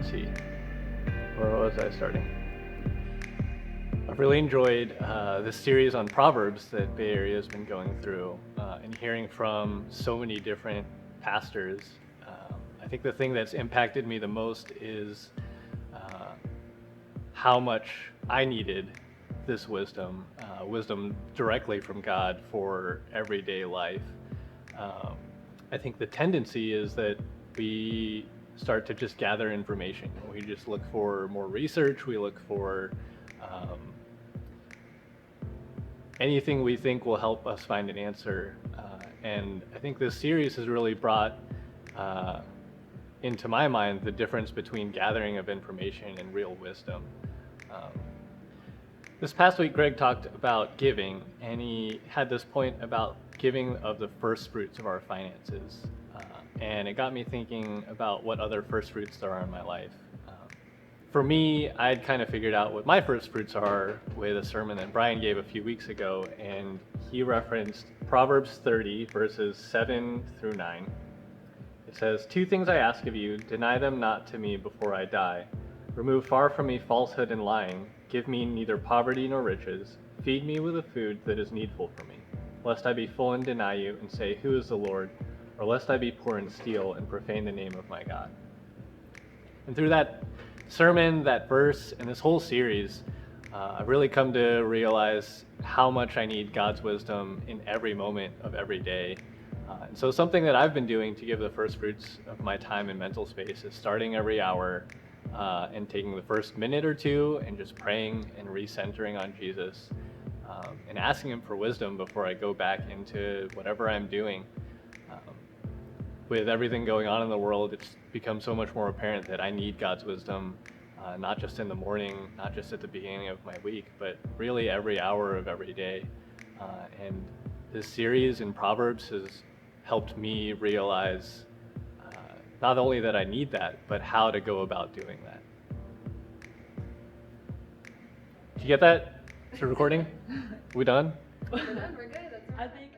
let's see, where was I starting? I've really enjoyed this series on Proverbs that Bay Area has been going through and hearing from so many different pastors. I think the thing that's impacted me the most is how much I needed this wisdom, wisdom directly from God for everyday life. I think the tendency is that we start to just gather information. We just look for more research. We look for anything we think will help us find an answer. And I think this series has really brought into my mind the difference between gathering of information and real wisdom. This past week, Greg talked about giving, and he had this point about giving of the first fruits of our finances. And it got me thinking about what other first fruits there are in my life. For me, I'd kind of figured out what my first fruits are with a sermon that Brian gave a few weeks ago, and he referenced Proverbs 30, verses 7 through 9. It says, "Two things I ask of you, deny them not to me before I die. Remove far from me falsehood and lying. Give me neither poverty nor riches. Feed me with the food that is needful for me, lest I be full and deny you and say, 'Who is the Lord?' Or lest I be poor and steal and profane the name of my God." And through that sermon, that verse, and this whole series, I've really come to realize how much I need God's wisdom in every moment of every day. And so something that I've been doing to give the first fruits of my time and mental space is starting every hour and taking the first minute or two and just praying and recentering on Jesus and asking him for wisdom before I go back into whatever I'm doing. With everything going on in the world, it's become so much more apparent that I need God's wisdom, not just in the morning, not just at the beginning of my week, but really every hour of every day. And this series in Proverbs has helped me realize not only that I need that, but how to go about doing that. Did you get that? Is it recording? We done? We're done, we're good. That's I think